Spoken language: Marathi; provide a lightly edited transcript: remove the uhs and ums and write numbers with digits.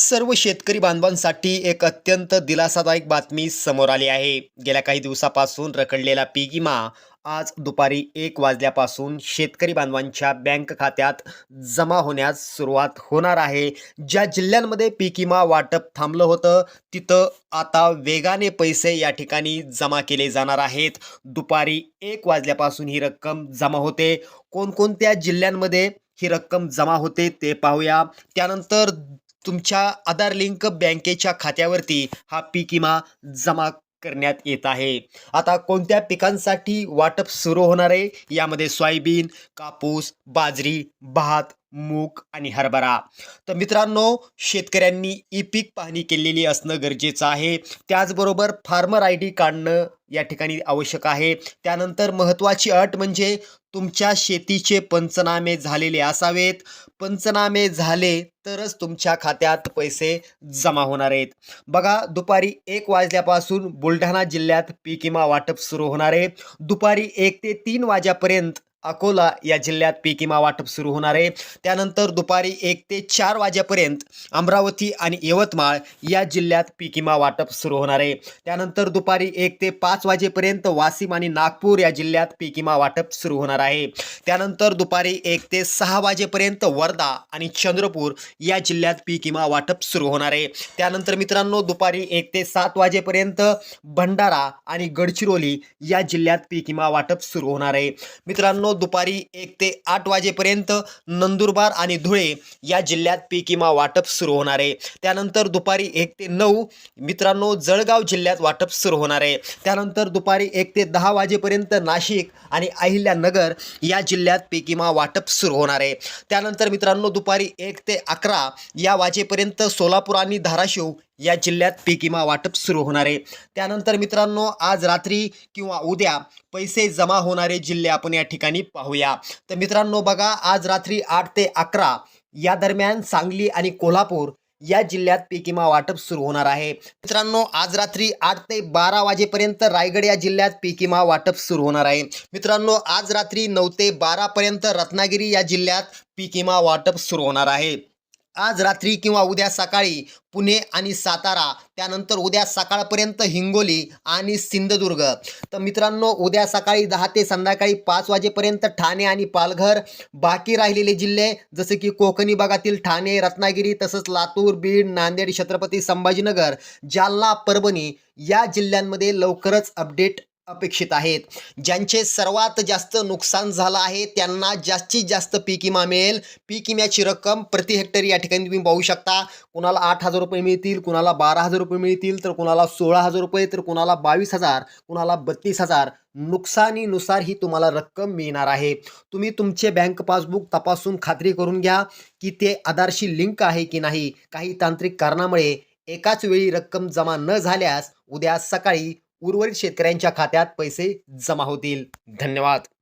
सर्व शेतकरी बांधवांसाठी एक अत्यंत दिलासादायक बातमी समोर आली आहे. गेल्या काही दिवसापासून रखडलेला पीक विमा आज दुपारी 1 वाजल्यापासून शेतकरी बांधवांच्या बँक खात्यात जमा होण्यास सुरुवात होणार आहे. ज्या जिल्ह्यांमध्ये पीक विमा वाटप थांबलं होतं, तिथं आता वेगाने पैसे या ठिकाणी जमा केले जाणार आहेत. दुपारी 1 वाजल्यापासून ही रक्कम जमा होते. कोणकोणत्या जिल्ह्यांमध्ये ही रक्कम जमा होते ते पाहूया. त्यानंतर तुमच्या आधार लिंक बँकेच्या खात्यावरती हा पीक विमा जमा करण्यात येत आहे. आता कोणत्या पिकांसाठी वाटप सुरू होणार आहे? यामध्ये सोयाबीन, कापूस, बाजरी, भात, मूग आणि हरभरा. तर मित्रांनो, शेतकऱ्यांनी ई पीक पाहणी केलेली असणं गरजेचं आहे. त्याचबरोबर फार्मर आय डी काढणं या ठिकाणी आवश्यक आहे. त्यानंतर महत्त्वाची अट म्हणजे तुमच्या शेतीचे पंचनामे झालेले असावेत. पंचनामे झाले तरच तुमच्या खात्यात पैसे जमा होणार आहेत. बघा, दुपारी 1 वाजल्यापासून बुलढाणा जिल्ह्यात पीक विमा वाटप सुरू होणार आहे. दुपारी 1 ते 3 वाजेपर्यंत अकोला या जिल्ह्यात पीक विमा वाटप सुरू होणार आहे. त्यानंतर दुपारी 1 ते 4 वाजेपर्यंत अमरावती आणि यवतमाळ या जिल्ह्यात पीक विमा वाटप सुरू होणार आहे. त्यानंतर दुपारी 1 ते 5 वाजेपर्यंत वाशिम आणि नागपूर या जिल्ह्यात पीक विमा वाटप सुरू होणार आहे. त्यानंतर दुपारी 1 ते 6 वाजेपर्यंत वर्धा आणि चंद्रपूर या जिल्ह्यात पीक विमा वाटप सुरू होणार आहे. त्यानंतर मित्रांनो, दुपारी 1 ते 7 वाजेपर्यंत भंडारा आणि गडचिरोली या जिल्ह्यात पीक विमा वाटप सुरू होणार आहे. मित्रांनो, दुपारी 1 ते 8 वाजेपर्यंत नंदुरबार आणि धुळे या जिल्ह्यात पीक विमा वाटप सुरू होणार आहे. त्यानंतर दुपारी 1 ते 9 मित्रांनो, जळगाव जिल्ह्यात वाटप सुरू होणार आहे. त्यानंतर दुपारी 1 ते 10 वाजेपर्यंत नाशिक आणि अहिल्यानगर या जिल्ह्यात पीक विमा वाटप सुरू होणार आहे. त्यानंतर मित्रांनो, दुपारी 1 ते 11 या वाजेपर्यंत सोलापूर आणि धाराशिव या जिल्ह्यात पीक विमा वाटप सुरू होणार आहे. त्यानंतर मित्रांनो, आज रात्री किंवा उद्या पैसे जमा होणारे जिल्हे आपण या ठिकाणी पाहूया. तर मित्रांनो बघा, आज रात्री 8 ते 11 या दरम्यान सांगली आणि कोल्हापूर या जिल्ह्यात पीक विमा वाटप सुरू होणार आहे. मित्रांनो, आज रात्री 8 ते 12 वाजेपर्यंत रायगड या जिल्ह्यात पीक विमा वाटप सुरू होणार आहे. मित्रांनो, आज रात्री 9 ते 12 पर्यंत रत्नागिरी या जिल्ह्यात पीक विमा वाटप सुरू होणार आहे. आज रात्री किंवा उद्या सकाळी पुणे आणि सातारा, त्यानंतर उद्या सकाळपर्यंत हिंगोली आणि सिंधुदुर्ग. तर मित्रांनो, उद्या सकाळी 10 ते संध्याकाळी 5 वाजेपर्यंत ठाणे आणि पालघर. बाकी राहिलेले जिल्हे जसे की कोकणी भागातील ठाणे, रत्नागिरी, तसंच लातूर, बीड, नांदेड, छत्रपती संभाजीनगर, जालना, परभणी या जिल्ह्यांमध्ये लवकरच अपडेट अपेक्षित आहेत. ज्यांचे सर्वात जास्त नुकसान झालं आहे त्यांना जास्तीत जास्त पीक विमा मिळेल. पीक विम्याची रक्कम प्रति हेक्टरी या ठिकाणी तुम्ही पाहू शकता. कुणाला 8,000 रुपये मिळतील, कुणाला 12,000 रुपये मिळतील, तर कुणाला 16,000 रुपये, तर कुणाला 22,000, कुणाला 32,000. नुकसानीनुसार ही तुम्हाला रक्कम मिळणार आहे. तुम्ही तुमचे बँक पासबुक तपासून खात्री करून घ्या की ते आधारशी लिंक आहे की नाही. काही तांत्रिक कारणामुळे एकाच वेळी रक्कम जमा न झाल्यास उद्या सकाळी उर्वरित शेतकऱ्यांच्या खात्यात पैसे जमा होतील. धन्यवाद.